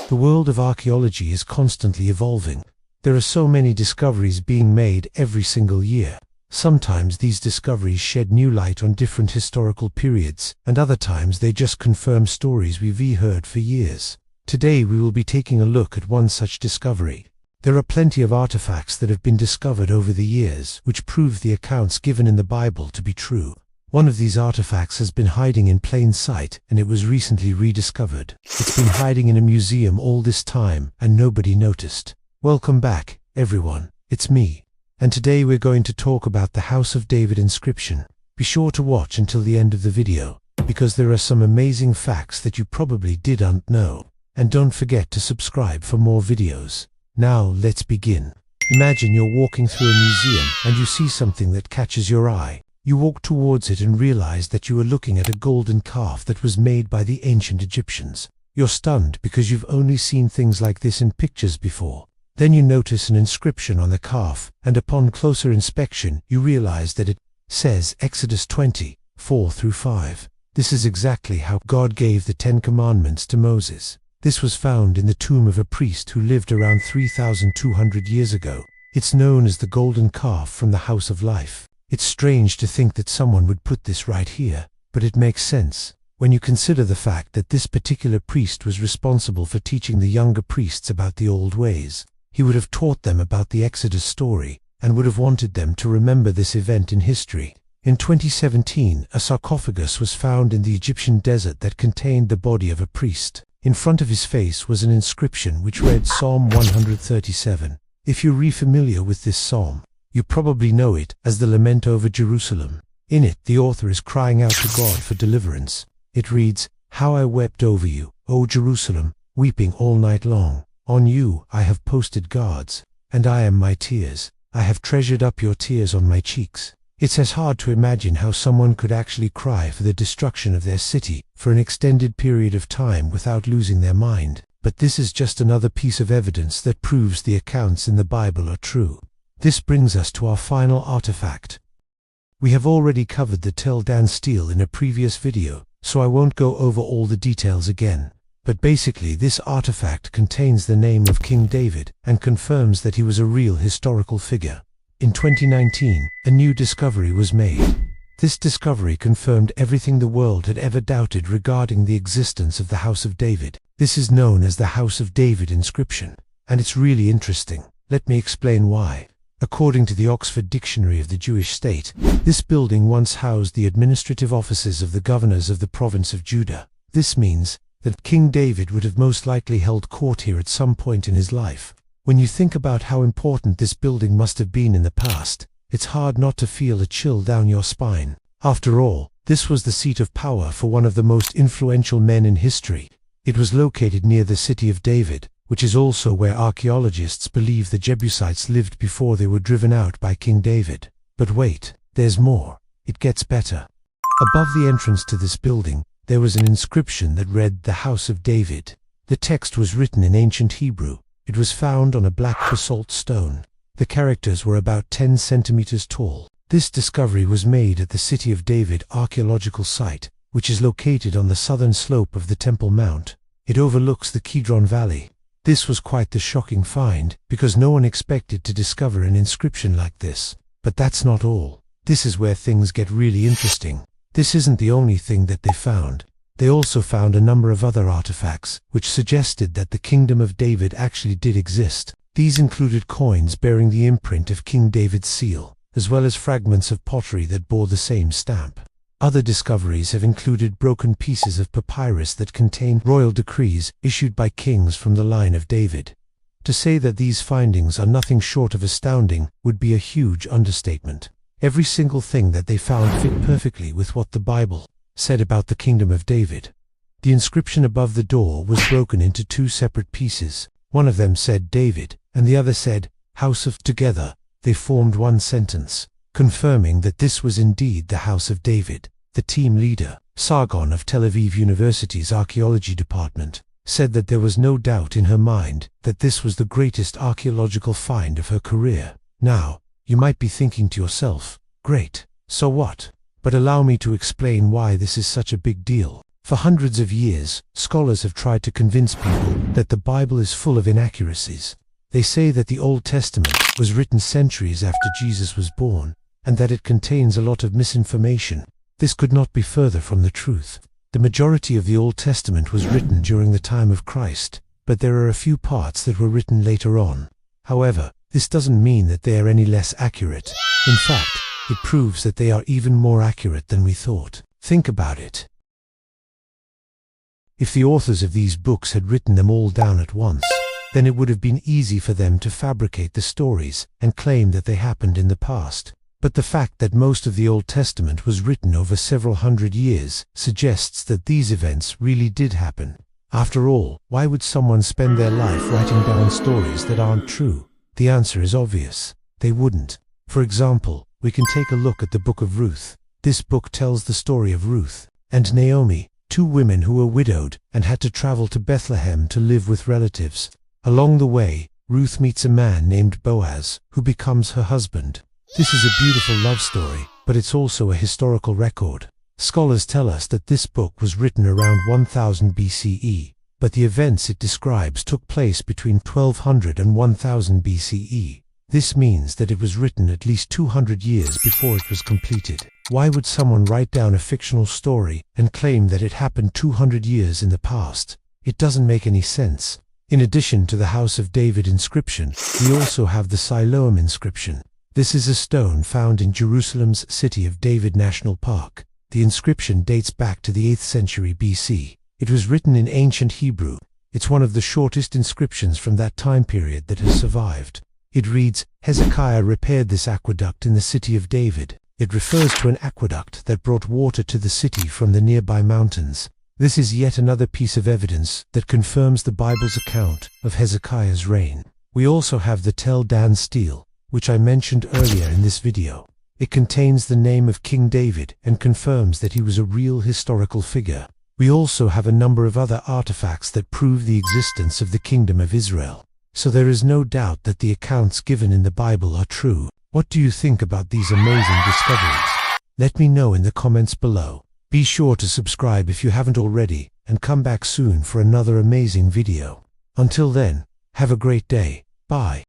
The world of archaeology is constantly evolving. There are so many discoveries being made every single year. Sometimes these discoveries shed new light on different historical periods, and other times they just confirm stories we've heard for years. Today we will be taking a look at one such discovery. There are plenty of artifacts that have been discovered over the years which prove the accounts given in the Bible to be true. One of these artifacts has been hiding in plain sight, and it was recently rediscovered. It's been hiding in a museum all this time, and nobody noticed. Welcome back, everyone. It's me. And today we're going to talk about the House of David Inscription. Be sure to watch until the end of the video, because there are some amazing facts that you probably didn't know. And don't forget to subscribe for more videos. Now let's begin. Imagine you're walking through a museum and you see something that catches your eye. You walk towards it and realize that you are looking at a golden calf that was made by the ancient Egyptians. You're stunned because you've only seen things like this in pictures before. Then you notice an inscription on the calf, and upon closer inspection you realize that it says Exodus 20, 4-5. This is exactly how God gave the 10 Commandments to Moses. This was found in the tomb of a priest who lived around 3,200 years ago. It's known as the golden calf from the House of Life. It's strange to think that someone would put this right here, but it makes sense when you consider the fact that this particular priest was responsible for teaching the younger priests about the old ways. He would have taught them about the Exodus story, and would have wanted them to remember this event in history. In 2017, a sarcophagus was found in the Egyptian desert that contained the body of a priest. In front of his face was an inscription which read Psalm 137. If you're familiar with this psalm, you probably know it as the Lament over Jerusalem. In it, the author is crying out to God for deliverance. It reads, "How I wept over you, O Jerusalem, weeping all night long. On you I have posted guards, and I am my tears. I have treasured up your tears on my cheeks." It's as hard to imagine how someone could actually cry for the destruction of their city for an extended period of time without losing their mind. But this is just another piece of evidence that proves the accounts in the Bible are true. This brings us to our final artifact. We have already covered the Tel Dan Stele in a previous video, so I won't go over all the details again. But basically this artifact contains the name of King David and confirms that he was a real historical figure. In 2019, a new discovery was made. This discovery confirmed everything the world had ever doubted regarding the existence of the House of David. This is known as the House of David Inscription, and it's really interesting. Let me explain why. According to the Oxford Dictionary of the Jewish State, this building once housed the administrative offices of the governors of the province of Judah. This means that King David would have most likely held court here at some point in his life. When you think about how important this building must have been in the past, it's hard not to feel a chill down your spine. After all, this was the seat of power for one of the most influential men in history. It was located near the city of David, which is also where archaeologists believe the Jebusites lived before they were driven out by King David. But wait, there's more. It gets better. Above the entrance to this building, there was an inscription that read, "The House of David." The text was written in ancient Hebrew. It was found on a black basalt stone. The characters were about 10 centimeters tall. This discovery was made at the City of David archaeological site, which is located on the southern slope of the Temple Mount. It overlooks the Kidron Valley. This was quite the shocking find, because no one expected to discover an inscription like this. But that's not all. This is where things get really interesting. This isn't the only thing that they found. They also found a number of other artifacts, which suggested that the Kingdom of David actually did exist. These included coins bearing the imprint of King David's seal, as well as fragments of pottery that bore the same stamp. Other discoveries have included broken pieces of papyrus that contain royal decrees issued by kings from the line of David. To say that these findings are nothing short of astounding would be a huge understatement. Every single thing that they found fit perfectly with what the Bible said about the Kingdom of David. The inscription above the door was broken into 2 separate pieces. One of them said David, and the other said House of. Together, they formed one sentence, confirming that this was indeed the House of David. The team leader, Sargon of Tel Aviv University's Archaeology department, said that there was no doubt in her mind that this was the greatest archaeological find of her career. Now, you might be thinking to yourself, great, so what? But allow me to explain why this is such a big deal. For hundreds of years, scholars have tried to convince people that the Bible is full of inaccuracies. They say that the Old Testament was written centuries after Jesus was born, and that it contains a lot of misinformation. This could not be further from the truth. The majority of the Old Testament was written during the time of Christ, but there are a few parts that were written later on. However, this doesn't mean that they are any less accurate. In fact, it proves that they are even more accurate than we thought. Think about it. If the authors of these books had written them all down at once, then it would have been easy for them to fabricate the stories and claim that they happened in the past. But the fact that most of the Old Testament was written over several hundred years suggests that these events really did happen. After all, why would someone spend their life writing down stories that aren't true? The answer is obvious. They wouldn't. For example, we can take a look at the book of Ruth. This book tells the story of Ruth and Naomi, two women who were widowed and had to travel to Bethlehem to live with relatives. Along the way, Ruth meets a man named Boaz, who becomes her husband. This is a beautiful love story, but it's also a historical record. Scholars tell us that this book was written around 1000 BCE, but the events it describes took place between 1200 and 1000 BCE. This means that it was written at least 200 years before it was completed. Why would someone write down a fictional story and claim that it happened 200 years in the past? It doesn't make any sense. In addition to the House of David inscription, we also have the Siloam inscription. This is a stone found in Jerusalem's City of David National Park. The inscription dates back to the 8th century BC. It was written in ancient Hebrew. It's one of the shortest inscriptions from that time period that has survived. It reads, "Hezekiah repaired this aqueduct in the city of David." It refers to an aqueduct that brought water to the city from the nearby mountains. This is yet another piece of evidence that confirms the Bible's account of Hezekiah's reign. We also have the Tel Dan Stele, which I mentioned earlier in this video. It contains the name of King David and confirms that he was a real historical figure. We also have a number of other artifacts that prove the existence of the Kingdom of Israel. So there is no doubt that the accounts given in the Bible are true. What do you think about these amazing discoveries? Let me know in the comments below. Be sure to subscribe if you haven't already, and come back soon for another amazing video. Until then, have a great day. Bye.